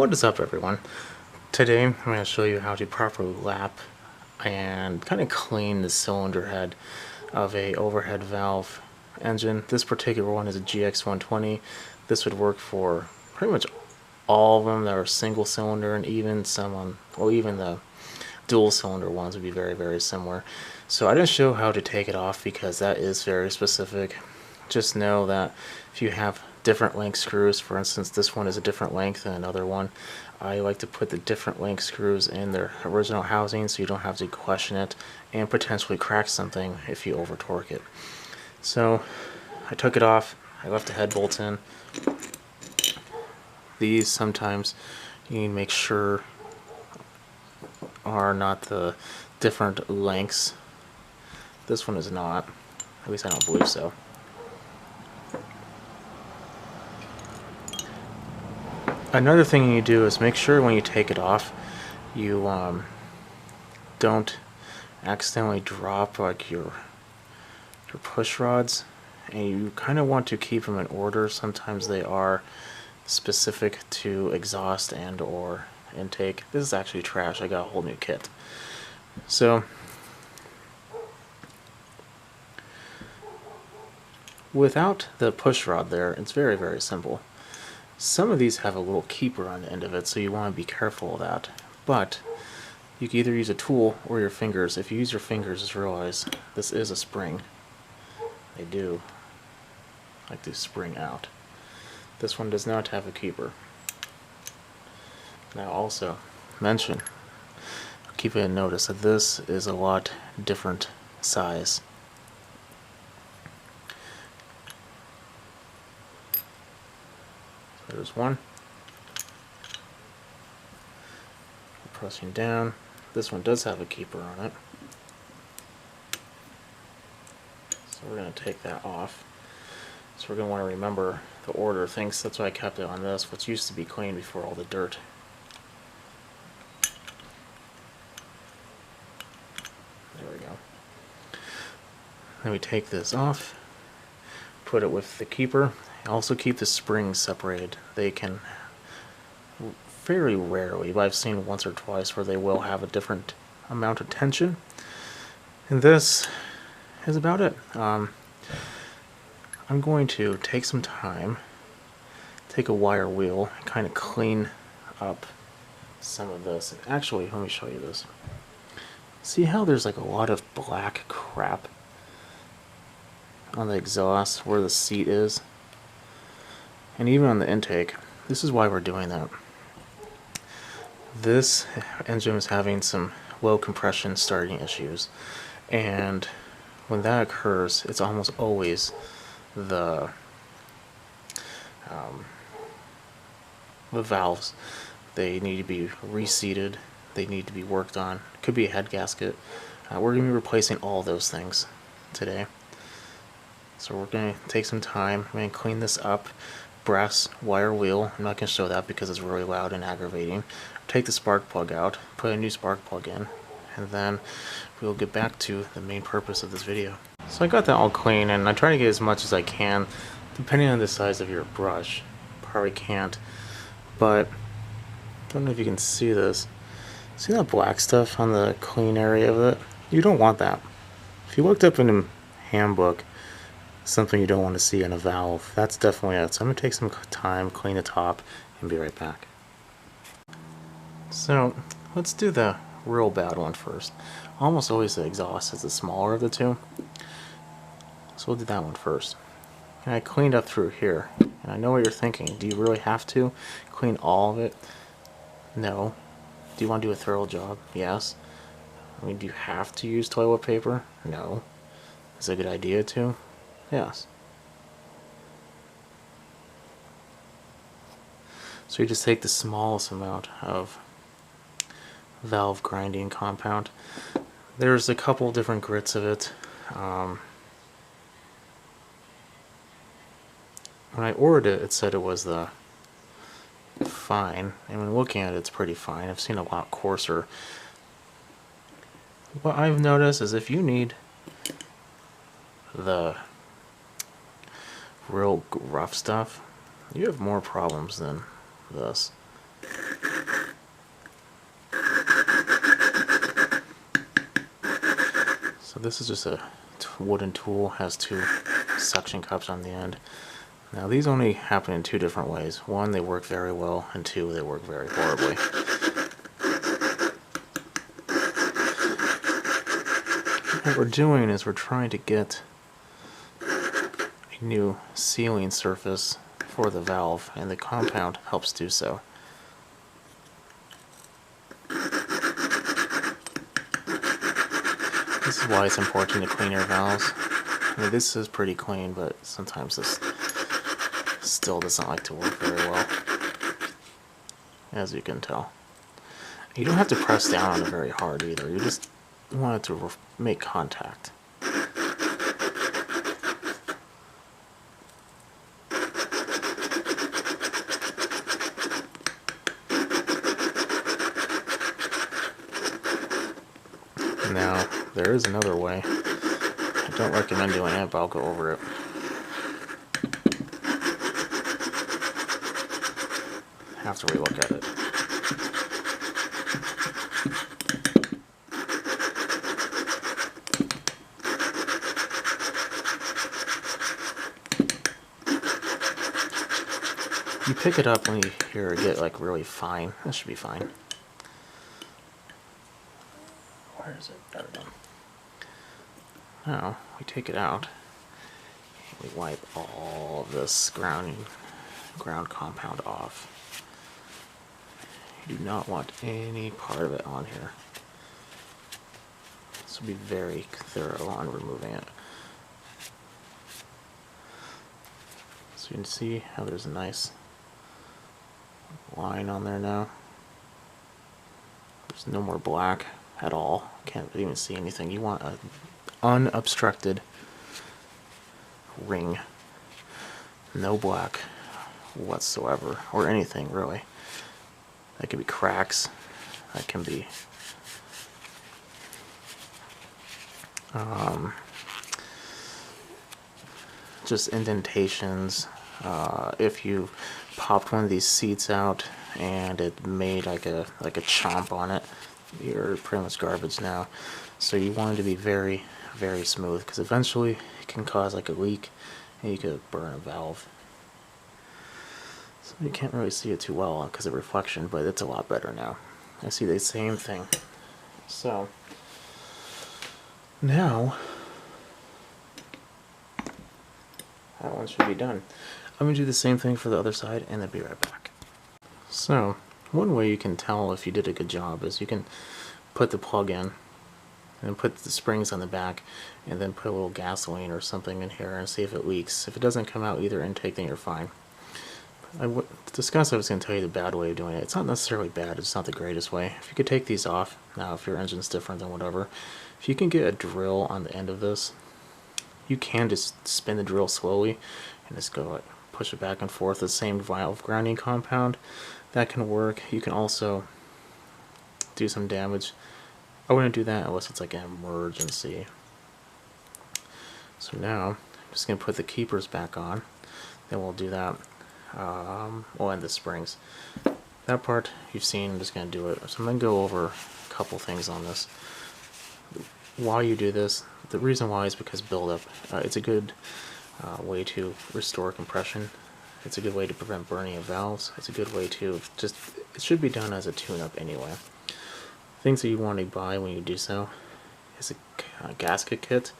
What is up, everyone? Today I'm going to show you how to properly lap and kind of clean the cylinder head of a overhead valve engine. This particular one is a GX120. This would work for pretty much all of them that are single cylinder, and even some even the dual cylinder ones would be very, very similar. So I didn't show how to take it off because that is very specific. Just know that if you have different length screws, for instance this one is a different length than another one, I like to put the different length screws in their original housing so you don't have to question it and potentially crack something if you over torque it. So I took it off, I left the head bolts in. These sometimes you need to make sure are not the different lengths. This one is not, at least I don't believe so. Another thing you do is make sure when you take it off you don't accidentally drop like your push rods, and you kind of want to keep them in order. Sometimes they are specific to exhaust and or intake. This is actually trash, I got a whole new kit. So without the push rod there, it's very, very simple. Some of these have a little keeper on the end of it, so you want to be careful of that. But you can either use a tool or your fingers. If you use your fingers, just realize this is a spring. They do like to spring out. This one does not have a keeper. Now also mention, keep it in notice that this is a lot different size. There's one. Pressing down. This one does have a keeper on it. So we're going to take that off. So we're going to want to remember the order of things. That's why I kept it on this, which used to be clean before all the dirt. There we go. Then we take this off, put it with the keeper. Also keep the springs separated. They can very rarely, but I've seen once or twice where they will have a different amount of tension. And this is about it. I'm going to take some time, take a wire wheel, and kind of clean up some of this. Actually, let me show you this. See how there's like a lot of black crap on the exhaust where the seat is? And even on the intake. This is why we're doing that. This engine is having some low compression starting issues, and when that occurs, it's almost always the valves. They need to be reseated, they need to be worked on. Could be a head gasket. We're going to be replacing all those things today. So we're going to take some time, I'm going to clean this up. Brass wire wheel, I'm not going to show that because it's really loud and aggravating. Take the spark plug out, put a new spark plug in, and then we'll get back to the main purpose of this video. So I got that all clean, and I try to get as much as I can, depending on the size of your brush. Probably can't, but I don't know if you can see this. See that black stuff on the clean area of it? You don't want that. If you looked up in a handbook, something you don't want to see in a valve, that's definitely it. So I'm going to take some time, clean the top, and be right back. So let's do the real bad one first. Almost always the exhaust is the smaller of the two, so we'll do that one first. And I cleaned up through here, and I know what you're thinking. Do you really have to clean all of it? No. Do you want to do a thorough job? Yes. I mean, do you have to use toilet paper? No. Is it a good idea to? Yes. So you just take the smallest amount of valve grinding compound. There's a couple different grits of it. When I ordered it, it said it was the fine, and when looking at it, it's pretty fine. I've seen a lot coarser. What I've noticed is if you need the real rough stuff, you have more problems than this. this is just a wooden tool, has 2 suction cups on the end. Now these only happen in 2 different ways. 1, they work very well, and 2, they work very horribly. What we're doing is we're trying to get a new sealing surface for the valve, and the compound helps do so. This is why it's important to clean your valves. I mean, this is pretty clean, but sometimes this still doesn't like to work very well, as you can tell. You don't have to press down on it very hard either. You just want it to make contact. Now, there is another way. I don't recommend doing it, but I'll go over it. I have to relook at it. You pick it up when you hear it get like really fine. That should be fine. Where is it? There we go. Now we take it out. We wipe all of this ground compound off. You do not want any part of it on here. So be very thorough on removing it. So you can see how there's a nice line on there now. There's no more black at all. Can't even see anything. You want an unobstructed ring. No black whatsoever, or anything really. That could be cracks. That can be just indentations. If you popped one of these seats out and it made like a chomp on it, you're pretty much garbage now. So you want it to be very, very smooth, because eventually it can cause like a leak and you could burn a valve. So you can't really see it too well because of reflection, but it's a lot better now. I see the same thing. So now that one should be done. I'm going to do the same thing for the other side and then be right back. So one way you can tell if you did a good job is you can put the plug in and put the springs on the back and then put a little gasoline or something in here and see if it leaks. If it doesn't come out either intake, then you're fine. I was going to tell you the bad way of doing it. It's not necessarily bad, it's not the greatest way. If you could take these off, now if your engine's different than whatever, if you can get a drill on the end of this, you can just spin the drill slowly and just go like, push it back and forth, the same valve grounding compound. That can work. You can also do some damage. I wouldn't do that unless it's like an emergency. So now I'm just going to put the keepers back on. Then we'll do that. We'll end the springs. That part you've seen, I'm just going to do it. So I'm going to go over a couple things on this. While you do this, the reason why is because buildup. It's a good way to restore compression. It's a good way to prevent burning of valves. It's a good way to just, it should be done as a tune-up anyway. Things that you want to buy when you do so is a gasket kit.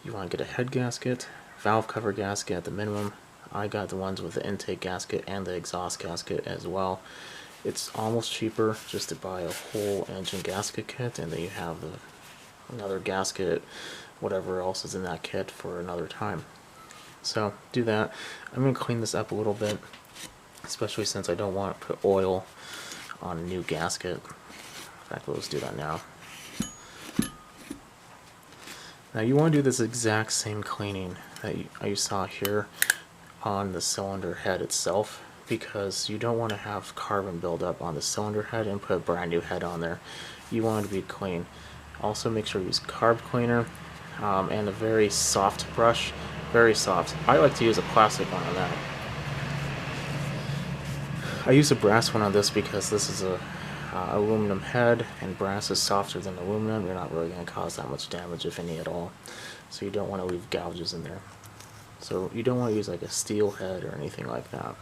You want to get a head gasket, valve cover gasket at the minimum. I got the ones with the intake gasket and the exhaust gasket as well. It's almost cheaper just to buy a whole engine gasket kit, and then you have another gasket, whatever else is in that kit for another time. So do that. I'm going to clean this up a little bit, especially since I don't want to put oil on a new gasket. In fact, let's do that now. Now you want to do this exact same cleaning that you saw here on the cylinder head itself, because you don't want to have carbon buildup on the cylinder head and put a brand new head on there. You want it to be clean. Also make sure you use carb cleaner and a very soft brush. Very soft. I like to use a plastic one on that. I use a brass one on this because this is a aluminum head, and brass is softer than aluminum. You're not really going to cause that much damage, if any at all. So you don't want to leave gouges in there. So you don't want to use like a steel head or anything like that.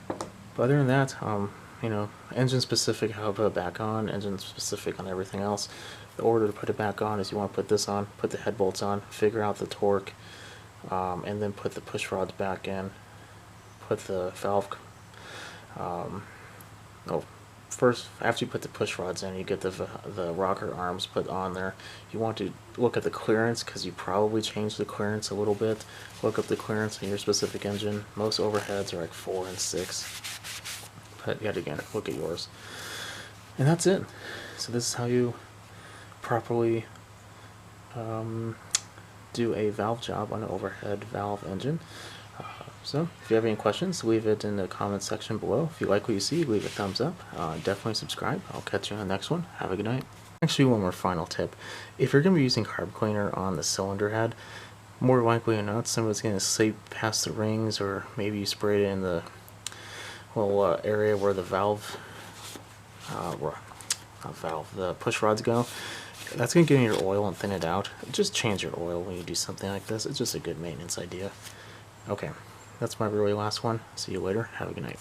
But other than that, you know, engine specific how to put it back on, engine specific on everything else. The order to put it back on is you want to put this on, put the head bolts on, figure out the torque, and then put the push rods back in, put the valve, first, after you put the push rods in, you get the rocker arms put on there. You want to look at the clearance, because you probably changed the clearance a little bit. Look up the clearance in your specific engine. Most overheads are like 4 and 6. But yet again, look at yours. And that's it. So this is how you properly do a valve job on an overhead valve engine. So if you have any questions, leave it in the comment section below. If you like what you see, leave a thumbs up. Definitely subscribe. I'll catch you on the next one. Have a good night. Actually, one more final tip. If you're going to be using carb cleaner on the cylinder head, more likely than not, somebody's going to slip past the rings, or maybe you sprayed it in the little area where the the push rods go. That's going to get in your oil and thin it out. Just change your oil when you do something like this. It's just a good maintenance idea. Okay, that's my really last one. See you later. Have a good night.